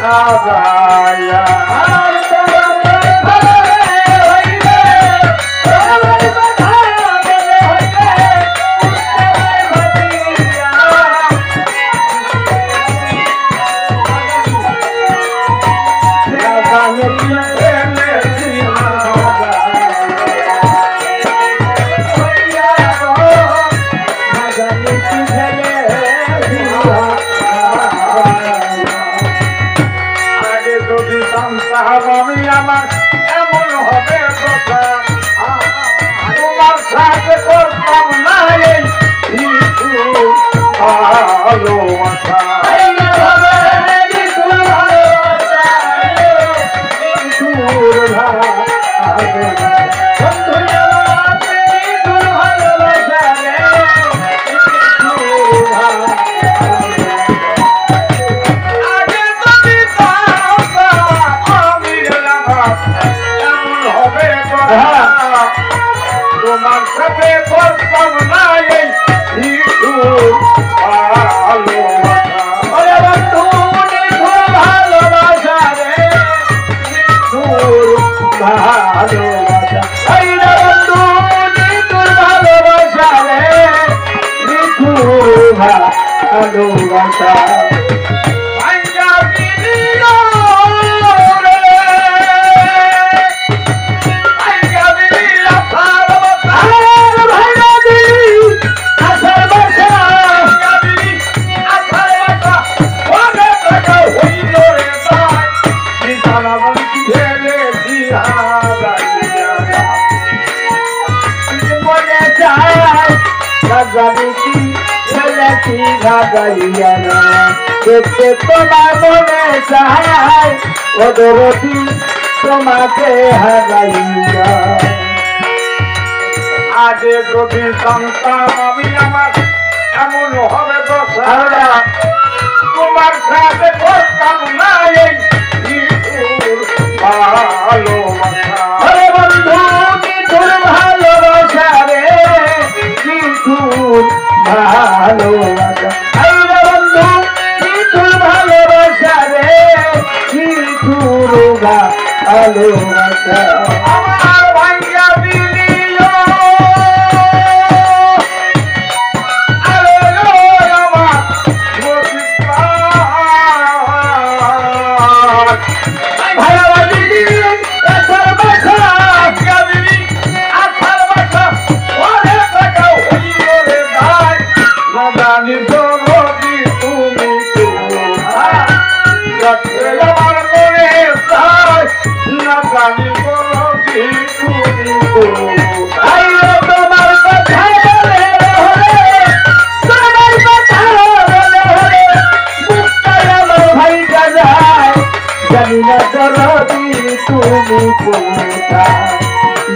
সাজায়া আমি আমার এমন হবে কথা তোমার সাথে করতাম না এই ভালোবাসা তোমার সাথে করতাম না এই ভালোবাসা রে ভালোবাসা ভালোবাসা রে ভালোবাসা দেখতে তোমার মনে চায় ওদরতি তোমাকে হারাইয়া আগে যদি জানতাম আমি আমার এমন হবে দশা তোমার সাথে করতাম না এই ভালোবাসা বন্ধু তোর ভালোবাসা রে ভালোবাসা বন্ধু তোর ভালোবাসা রে ভালোবাসা আমার ভাইয়া দিলিও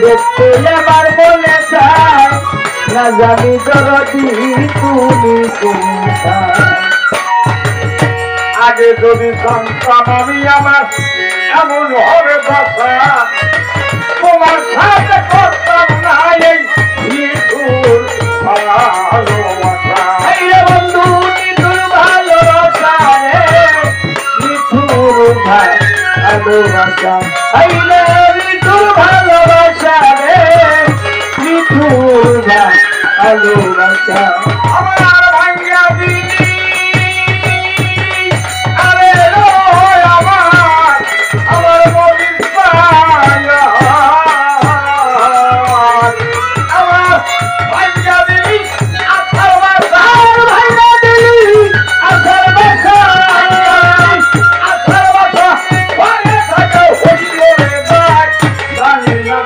দেখতে আমার মনে চায় না জানি দরদি তুমি কোথায় আগে যদি জানতাম আমি আমার এমন হবে দশা তোমার সাথে করতাম না এই ভালোবাসা বন্ধু নিঠুর ভালোবাসা রে নিঠুর ভালোবাসা নিঠুর ভালোবাসা রে নিঠুর ভালোবাসা আমার ভাইয়া দিলি আরে আমার মনির আমার ভাইয়া দিলি আসার বাসা ভাইয়া দিলি আসার বাসা আসার বাসা পরে থাকা হইল রে ভাই জানি না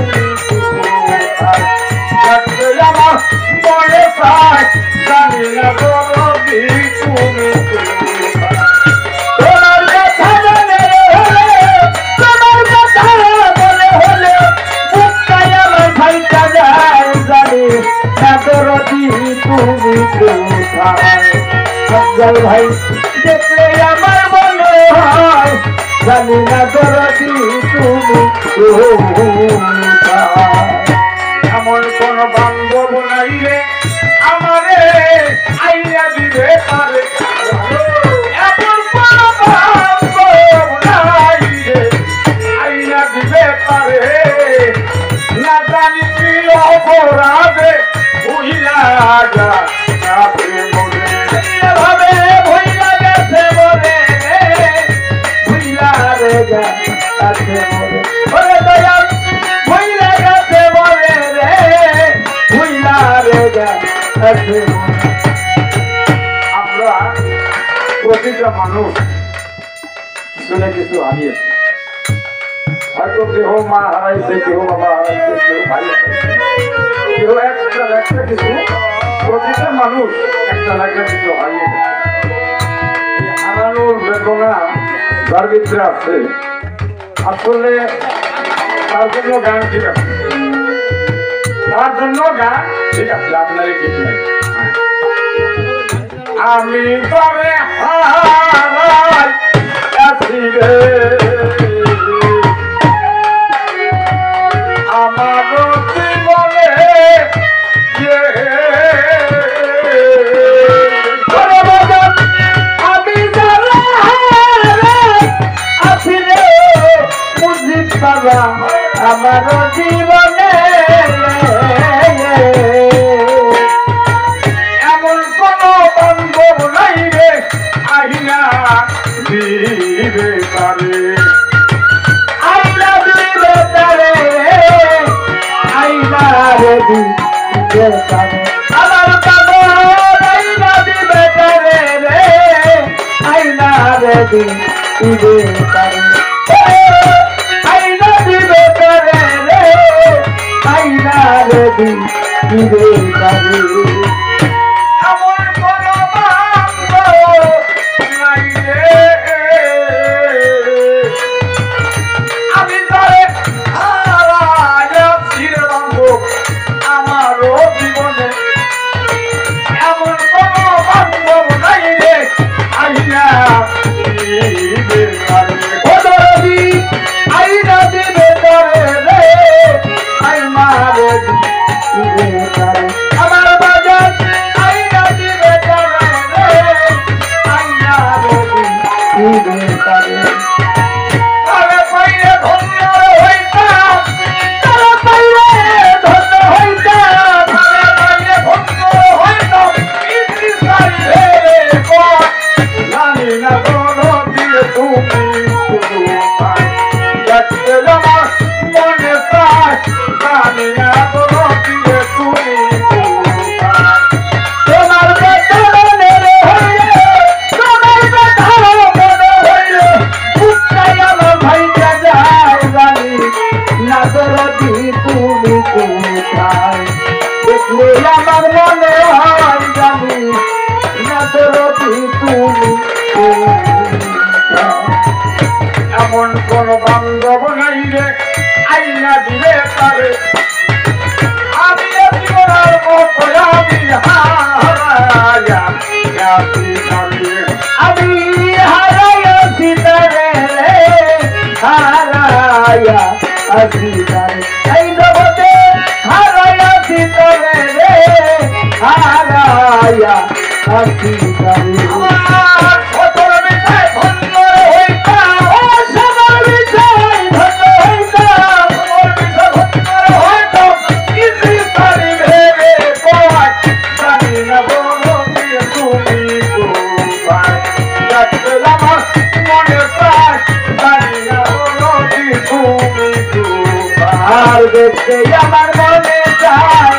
তুমি আমার মনে চায় জানি না তুমি তোমার কথা মনে হলে তোমার কথা মনে হলে বুকটাই আমার ভাইটা যায় জানি না দরদি তুমি কোথায় সজ্জাল ভাই দেখলে আমার মনে হয় জানি না দরদি তুমি কোথায় এমন কোন বান্ধব নাই রে আমারে আইয়া দিবে পারে এমন কোন প্রতিটা মানুষ কিছু না কিছু হারিয়েছে। হয়তো কেহ মা হারাইছে, কেহ বাবা হারাইছে, কেউ ভাই হারাইছে, কেউ একটা কিছু, প্রতিটা মানুষ একটা না একটা কিছু হারিয়ে গেছে। এই হারানোর বেদনা যার ভিতরে আছে, আসলে তার জন্য গান ঠিক আছে, তার জন্য গান ঠিক আছে, আপনার ঠিক নাই। আমি তবে হারাই আছি রে, আমার জীবনে আমি যারা হারাই আছি রে মুজিব বাবা, আমার জীবনে এমন কোন বান্ধব নাই রে আইনা দিবে পারে, আইনা দিবে পারে, আইনা রে দিবে পারে, আমার পাগল আইনা দিবে পারে রে, আইনা রে দিবে পারে, আইনা দিবে পারে রে, আইনা রে দিবে পারে। আমার মনে হয় জানি না তুমি এমন কোন বান্ধব নাই রে আইনা দিলে পারে, আমি জীবনের মতো আমি আমি হারাইয়াছি তারে রে, হারাইয়া আছি তারে, এই জগতে হারাইয়াছি তারে রে, হারাইয়া আছি তারে। দেখতে আমার মনে চায়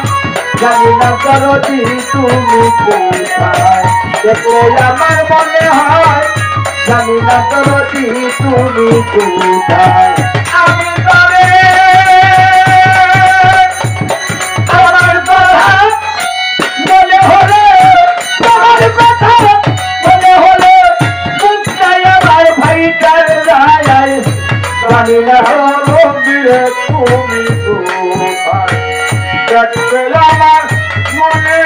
জানি না করতি তুমি কোথায়, দেখতে আমার মনে হয় জানি না করতি তুমি কোথায়, আমি তবে আমার কথা মনে হলে, তোমার কথা মনে হলে বুকটাই আমার ভাইটার রায়, জানি না হলো দিয়ে তুমি কোথায়, দেখতে আমার মনে